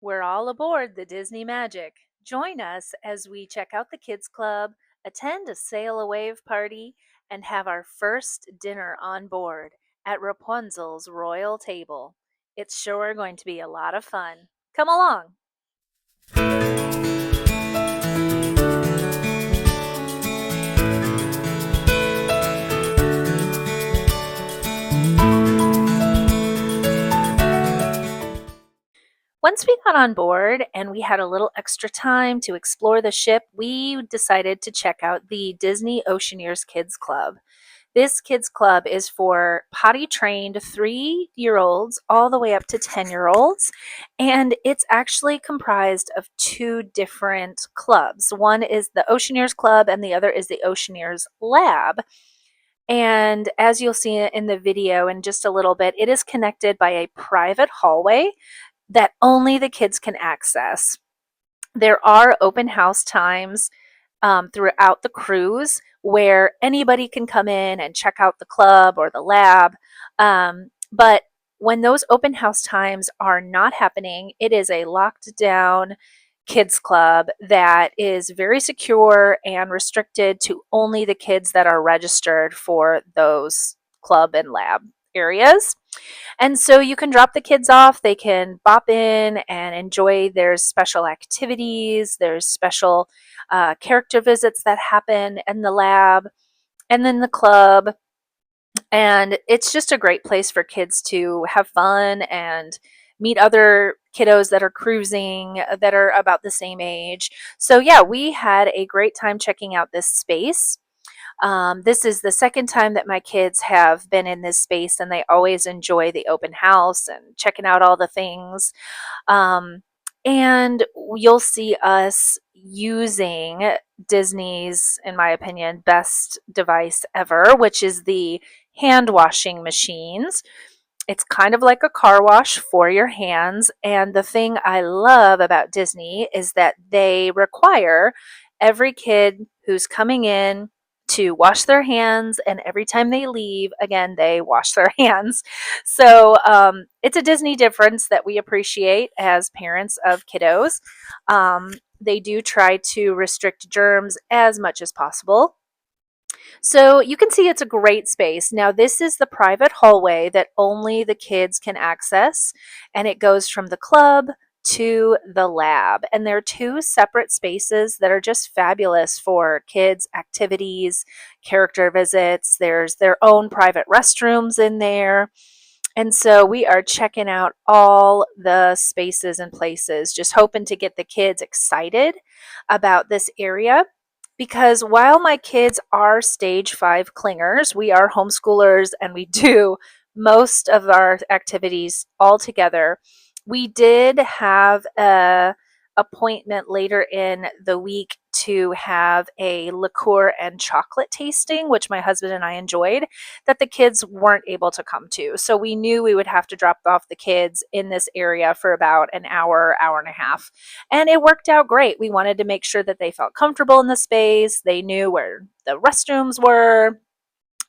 We're all aboard the Disney Magic. Join us as we check out the Kids Club, attend a sail a wave party, and have our first dinner on board at Rapunzel's royal table. It's sure going to be a lot of fun. Come along! Once we got on board and we had a little extra time to explore the ship, we decided to check out the Disney Oceaneers Kids Club. This kids club is for potty trained 3-year-olds all the way up to 10-year-olds. And it's actually comprised of two different clubs. One is the Oceaneers Club and the other is the Oceaneers Lab. And as you'll see in the video in just a little bit, it is connected by a private hallway that only the kids can access. There are open house times throughout the cruise where anybody can come in and check out the club or the lab. But when those open house times are not happening, it is a locked down kids club that is very secure and restricted to only the kids that are registered for those club and lab areas. And so you can drop the kids off, they can bop in and enjoy. There's special activities, there's special character visits that happen in the lab and then the club. And it's just a great place for kids to have fun and meet other kiddos that are cruising that are about the same age. So, yeah, we had a great time checking out this space. This is the second time that my kids have been in this space, and they always enjoy the open house and checking out all the things. And you'll see us using Disney's, in my opinion, best device ever, which is the hand washing machines. It's kind of like a car wash for your hands. And the thing I love about Disney is that they require every kid who's coming in to wash their hands, and every time they leave, again, they wash their hands. So it's a Disney difference that we appreciate as parents of kiddos. They do try to restrict germs as much as possible. So you can see it's a great space. Now, this is the private hallway that only the kids can access, and it goes from the club to the lab. And there are two separate spaces that are just fabulous for kids' activities, character visits. There's their own private restrooms in there. And so we are checking out all the spaces and places, just hoping to get the kids excited about this area. Because while my kids are stage 5 clingers, we are homeschoolers and we do most of our activities all together. We did have a appointment later in the week to have a liqueur and chocolate tasting, which my husband and I enjoyed, that the kids weren't able to come to. So we knew we would have to drop off the kids in this area for about an hour, hour and a half. And it worked out great. We wanted to make sure that they felt comfortable in the space. They knew where the restrooms were.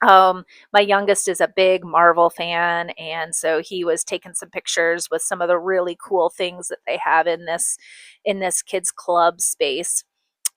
My youngest is a big Marvel fan, and so he was taking some pictures with some of the really cool things that they have in this kids club space.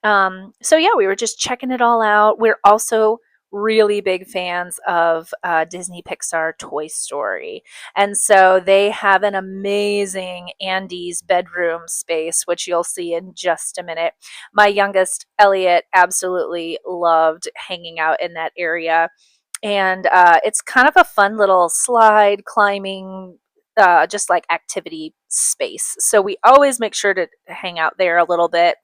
So yeah, we were just checking it all out. We're also really big fans of Disney Pixar Toy Story. And so they have an amazing Andy's bedroom space, which you'll see in just a minute. My youngest, Elliot, absolutely loved hanging out in that area. And it's kind of a fun little slide climbing, just like activity space. So we always make sure to hang out there a little bit.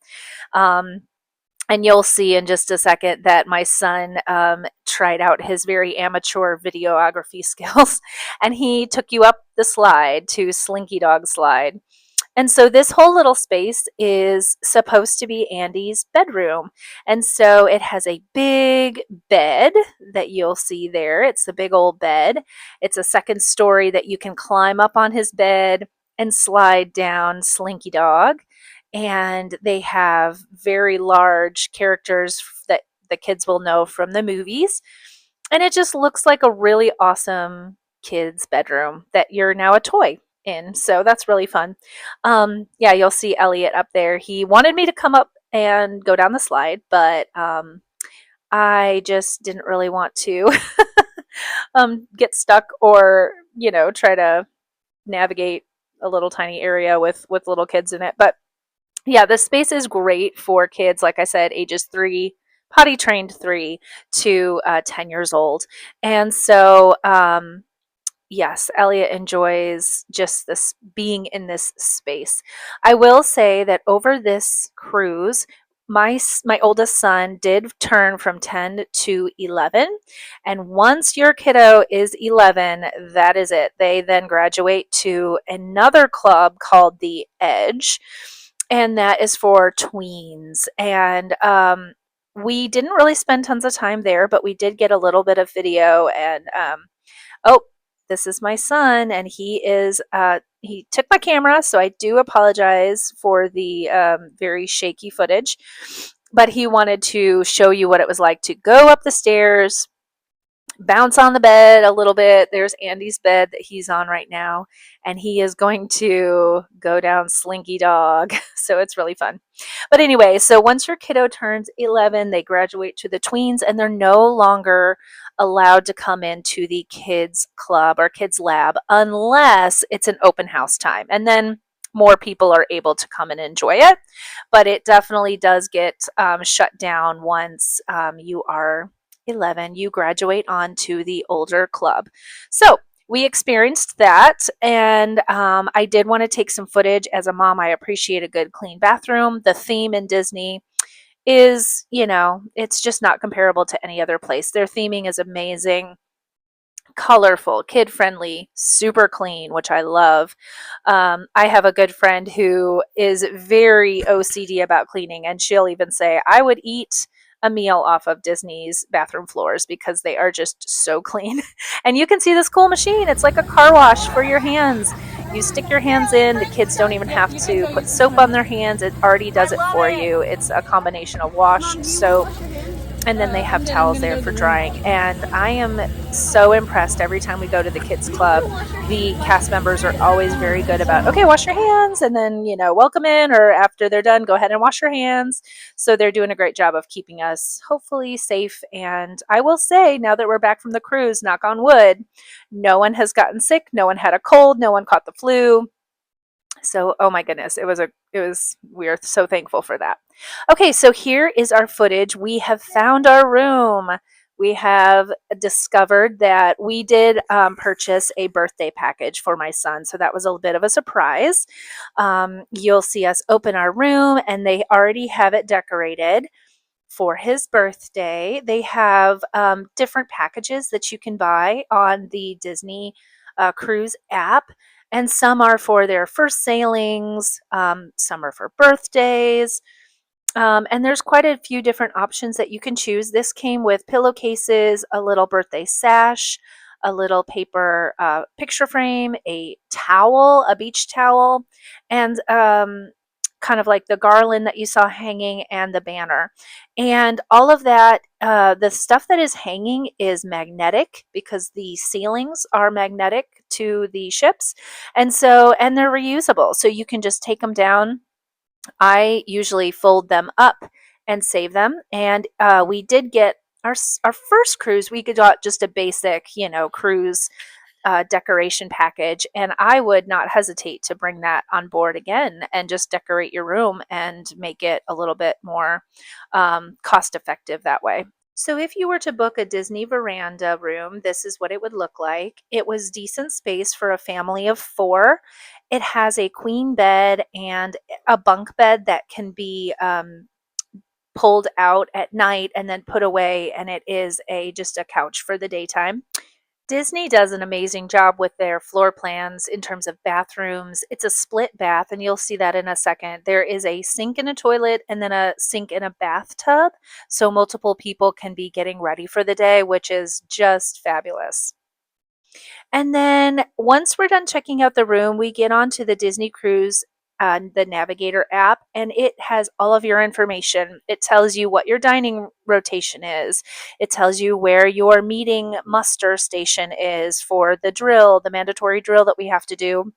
And you'll see in just a second that my son tried out his very amateur videography skills, and he took you up the slide to Slinky Dog Slide. And so this whole little space is supposed to be Andy's bedroom. And so it has a big bed that you'll see there. It's a big old bed. It's a second story that you can climb up on his bed and slide down Slinky Dog. And they have very large characters that the kids will know from the movies. And it just looks like a really awesome kid's bedroom that you're now a toy in. So that's really fun. Yeah, you'll see Elliot up there. He wanted me to come up and go down the slide, but I just didn't really want to get stuck or, try to navigate a little tiny area with little kids in it. But yeah, the space is great for kids, like I said, ages 3, potty trained 3 to 10 years old. And so, yes, Elliot enjoys just this being in this space. I will say that over this cruise, my oldest son did turn from 10 to 11, and once your kiddo is 11, that is it. They then graduate to another club called the Edge, and that is for tweens. And we didn't really spend tons of time there, but we did get a little bit of video. And oh, this is my son, and he took my camera, so I do apologize for the very shaky footage. But he wanted to show you what it was like to go up the stairs, bounce on the bed a little bit. There's Andy's bed that he's on right now, and he is going to go down Slinky Dog. So it's really fun. But anyway, so once your kiddo turns 11, they graduate to the tweens, and they're no longer allowed to come into the kids club or kids lab unless it's an open house time. And then more people are able to come and enjoy it. But it definitely does get shut down once you are 11, you graduate on to the older club. So we experienced that, and I did want to take some footage. As a mom, I appreciate a good clean bathroom. The theme in Disney is, it's just not comparable to any other place. Their theming is amazing, colorful, kid friendly, super clean, which I love. I have a good friend who is very OCD about cleaning, and she'll even say, I would eat a meal off of Disney's bathroom floors because they are just so clean. And you can see this cool machine. It's like a car wash for your hands. You stick your hands in. The kids don't even have to put soap on their hands. It already does it for you. It's a combination of wash, soap, and then they have towels there for drying. And I am so impressed every time we go to the kids club. The cast members are always very good about, okay, wash your hands, and then, welcome in, or after they're done, go ahead and wash your hands. So they're doing a great job of keeping us hopefully safe. And I will say, now that we're back from the cruise, knock on wood, no one has gotten sick, no one had a cold, no one caught the flu. So, oh my goodness, we are so thankful for that. Okay, so here is our footage. We have found our room. We have discovered that we did purchase a birthday package for my son. So that was a bit of a surprise. You'll see us open our room, and they already have it decorated for his birthday. They have different packages that you can buy on the Disney Cruise app. And some are for their first sailings, some are for birthdays, and there's quite a few different options that you can choose. This came with pillowcases, a little birthday sash, a little paper picture frame, a towel, a beach towel, and kind of like the garland that you saw hanging and the banner. And all of that, the stuff that is hanging is magnetic because the ceilings are magnetic to the ships. And they're reusable. So you can just take them down. I usually fold them up and save them. And we did get our first cruise, we got just a basic, cruise decoration package, and I would not hesitate to bring that on board again and just decorate your room and make it a little bit more cost effective that way. So if you were to book a Disney veranda room, this is what it would look like. It was decent space for a family of 4. It has a queen bed and a bunk bed that can be pulled out at night and then put away, and it is just a couch for the daytime. Disney does an amazing job with their floor plans in terms of bathrooms. It's a split bath, and you'll see that in a second. There is a sink and a toilet, and then a sink and a bathtub, so multiple people can be getting ready for the day, which is just fabulous. And then once we're done checking out the room, we get onto the Disney Cruise, the Navigator app, and it has all of your information. It tells you what your dining rotation is. It tells you where your meeting muster station is for the drill, the mandatory drill that we have to do.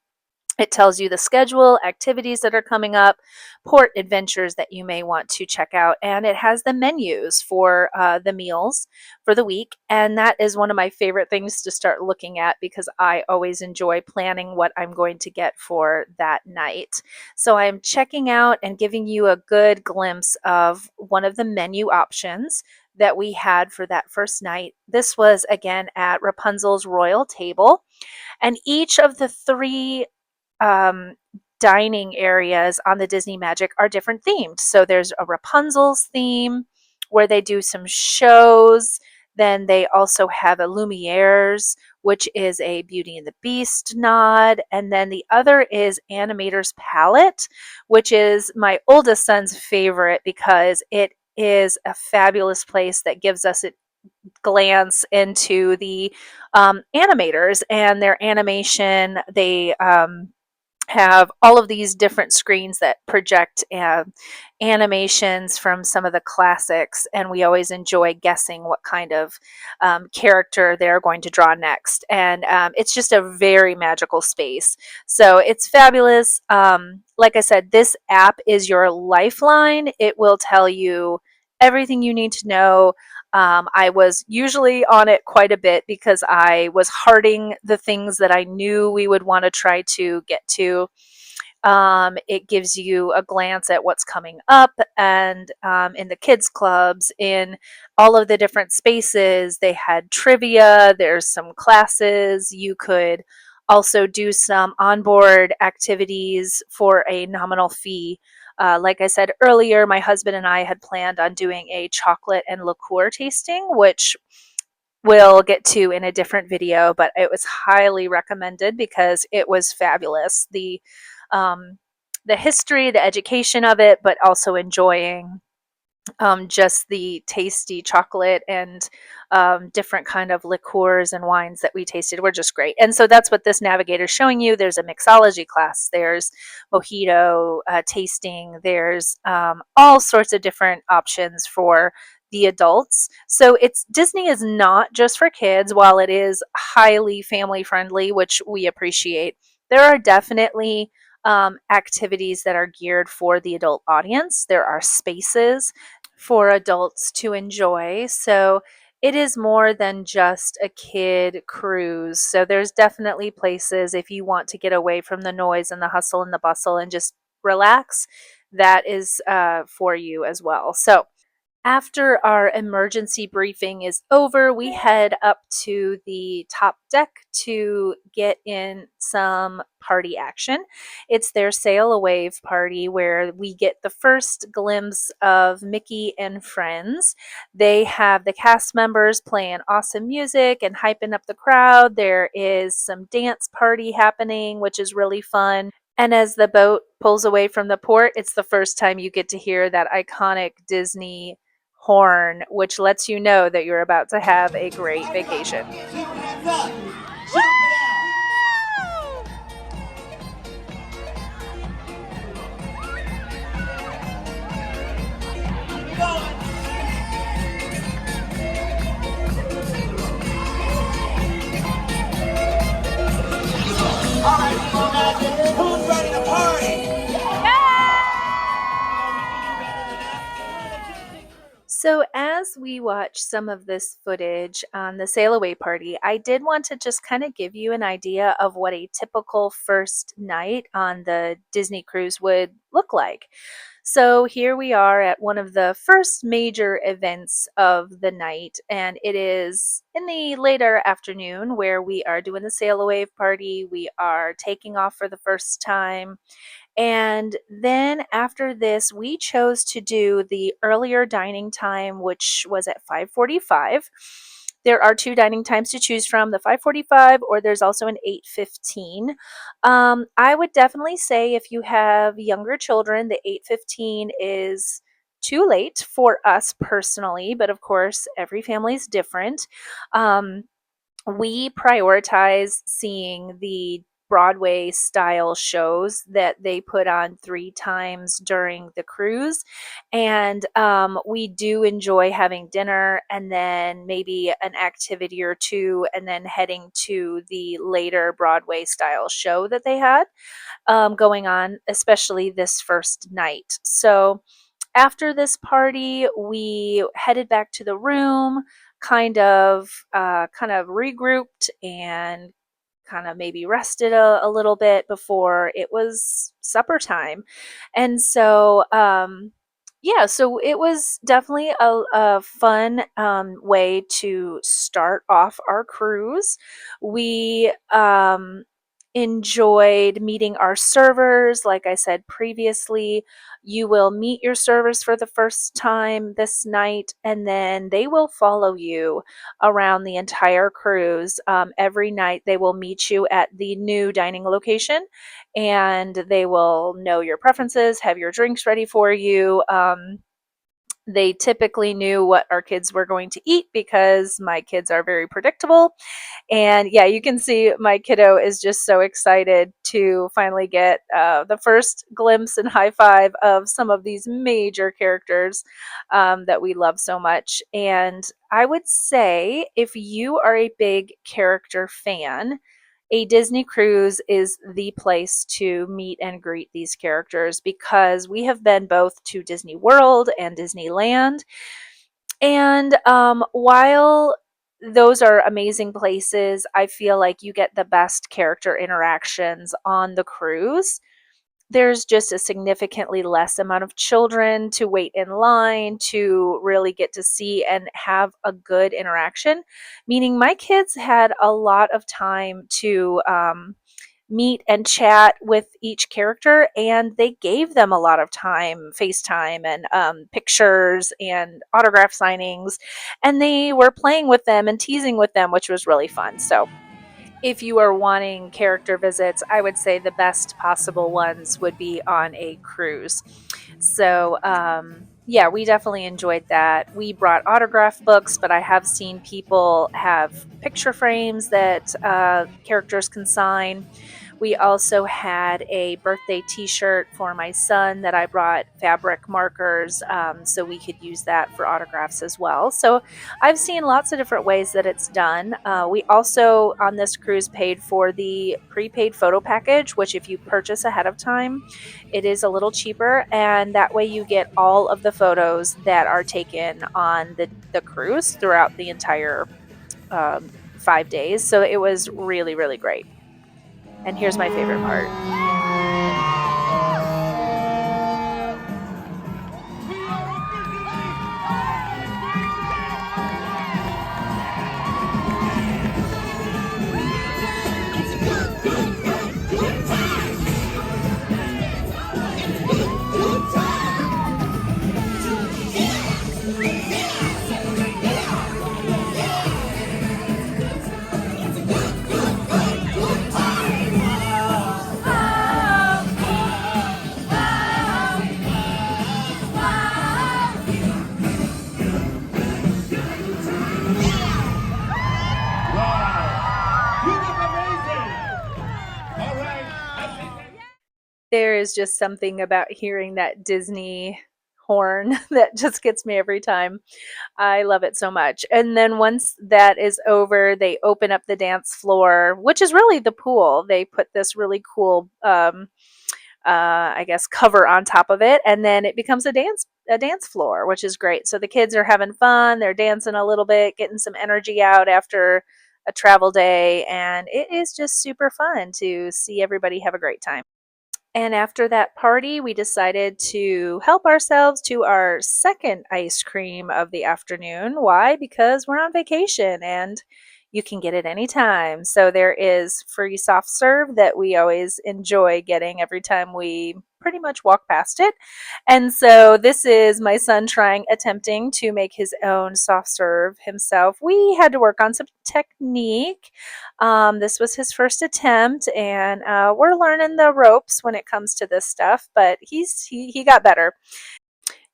It tells you the schedule, activities that are coming up, port adventures that you may want to check out, and it has the menus for the meals for the week. And that is one of my favorite things to start looking at because I always enjoy planning what I'm going to get for that night. So I'm checking out and giving you a good glimpse of one of the menu options that we had for that first night. This was again at Rapunzel's Royal Table, and each of the three um, dining areas on the Disney Magic are different themed. So there's a Rapunzel's theme where they do some shows. Then they also have a Lumiere's, which is a Beauty and the Beast nod. And then the other is Animator's Palette, which is my oldest son's favorite because it is a fabulous place that gives us a glance into the animators and their animation. They have all of these different screens that project animations from some of the classics, and we always enjoy guessing what kind of character they're going to draw next. And it's just a very magical space. So it's fabulous. Like I said, this app is your lifeline. It will tell you everything you need to know. I was usually on it quite a bit because I was hearting the things that I knew we would want to try to get to. It gives you a glance at what's coming up, and in the kids clubs, in all of the different spaces, they had trivia. There's some classes. You could also do some onboard activities for a nominal fee. Like I said earlier, my husband and I had planned on doing a chocolate and liqueur tasting, which we'll get to in a different video, but it was highly recommended because it was fabulous. Um, the history, the education of it, but also enjoying just the tasty chocolate and different kind of liqueurs and wines that we tasted were just great. And so that's what this navigator is showing you. There's a mixology class, there's mojito tasting, there's all sorts of different options for the adults. So it's Disney is not just for kids. While it is highly family friendly, which we appreciate, there are definitely activities that are geared for the adult audience. There are spaces for adults to enjoy. So it is more than just a kid cruise. So there's definitely places if you want to get away from the noise and the hustle and the bustle and just relax, that is for you as well. So after our emergency briefing is over, we head up to the top deck to get in some party action. It's their Sail Away party where we get the first glimpse of Mickey and friends. They have the cast members playing awesome music and hyping up the crowd. There is some dance party happening, which is really fun. And as the boat pulls away from the port, it's the first time you get to hear that iconic Disney horn, which lets you know that you're about to have a great vacation. All right, who's ready to party? So, as we watch some of this footage on the Sail Away party, I did want to just kind of give you an idea of what a typical first night on the Disney cruise would look like. So, here we are at one of the first major events of the night, and it is in the later afternoon where we are doing the Sail Away party. We are taking off for the first time. And then after this, we chose to do the earlier dining time, which was at 5:45. There are two dining times to choose from, the 5:45 or there's also an 8:15. I would definitely say if you have younger children, the 8:15 is too late for us personally, but of course, every family is different. We prioritize seeing the Broadway style shows that they put on 3 times during the cruise. And we do enjoy having dinner and then maybe an activity or two, and then heading to the later Broadway style show that they had going on, especially this first night. So after this party, we headed back to the room, kind of regrouped and kind of maybe rested a little bit before it was supper time. And so, yeah, so it was definitely a fun way to start off our cruise. We enjoyed meeting our servers. Like I said previously, you will meet your servers for the first time this night, and then they will follow you around the entire cruise. Every night, they will meet you at the new dining location, and they will know your preferences, have your drinks ready for you. They typically knew what our kids were going to eat because my kids are very predictable. And yeah, you can see my kiddo is just so excited to finally get the first glimpse and high five of some of these major characters that we love so much. And I would say if you are a big character fan, a Disney cruise is the place to meet and greet these characters because we have been both to Disney World and Disneyland. And while those are amazing places, I feel like you get the best character interactions on the cruise. There's just a significantly less amount of children to wait in line to really get to see and have a good interaction. Meaning, my kids had a lot of time to meet and chat with each character, and they gave them a lot of time, FaceTime and pictures and autograph signings, and they were playing with them and teasing with them, which was really fun. So if you are wanting character visits, I would say the best possible ones would be on a cruise. So, yeah, we definitely enjoyed that. We brought autograph books, but I have seen people have picture frames that characters can sign. We also had a birthday t shirt for my son that I brought fabric markers so we could use that for autographs as well. So I've seen lots of different ways that it's done. We also, on this cruise, paid for the prepaid photo package, which, if you purchase ahead of time, it is a little cheaper. And that way, you get all of the photos that are taken on the cruise throughout the entire 5 days. So it was really, really great. And here's my favorite part. There is just something about hearing that Disney horn that just gets me every time. I love it so much. And then once that is over, they open up the dance floor, which is really the pool. They put this really cool, I guess, cover on top of it, and then it becomes a dance floor, which is great. So the kids are having fun. They're dancing a little bit, getting some energy out after a travel day, and it is just super fun to see everybody have a great time. And after that party, we decided to help ourselves to our second ice cream of the afternoon. Why? Because we're on vacation and you can get it anytime. So there is free soft serve that we always enjoy getting every time we pretty much walk past it. And so this is my son attempting to make his own soft serve himself. We had to work on some technique. This was his first attempt, and we're learning the ropes when it comes to this stuff, but he got better.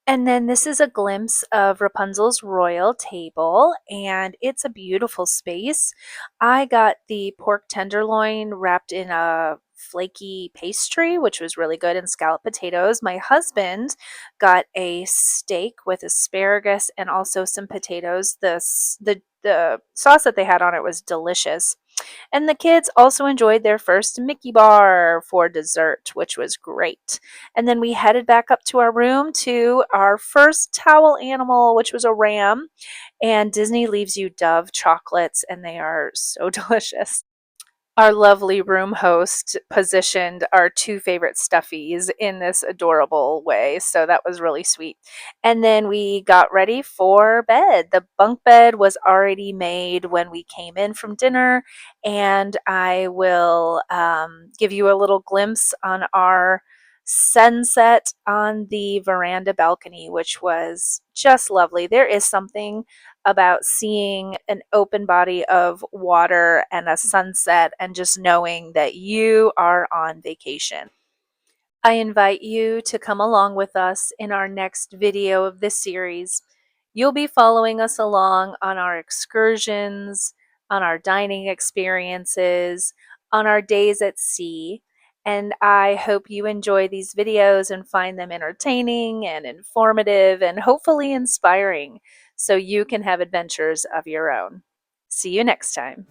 And then this is a glimpse of Rapunzel's royal table, and it's a beautiful space. I got the pork tenderloin wrapped in a flaky pastry, which was really good, and scalloped potatoes. My husband got a steak with asparagus and also some potatoes. The sauce that they had on it was delicious. And the kids also enjoyed their first Mickey bar for dessert, which was great. And then we headed back up to our room to our first towel animal, which was a ram. And Disney leaves you Dove chocolates, and they are so delicious. Our lovely room host positioned our two favorite stuffies in this adorable way. So that was really sweet. And then we got ready for bed. The bunk bed was already made when we came in from dinner. And I will give you a little glimpse on our sunset on the veranda balcony, which was just lovely. There is something about seeing an open body of water and a sunset and just knowing that you are on vacation. I invite you to come along with us in our next video of this series. You'll be following us along on our excursions, on our dining experiences, on our days at sea, and I hope you enjoy these videos and find them entertaining and informative and hopefully inspiring so you can have adventures of your own. See you next time.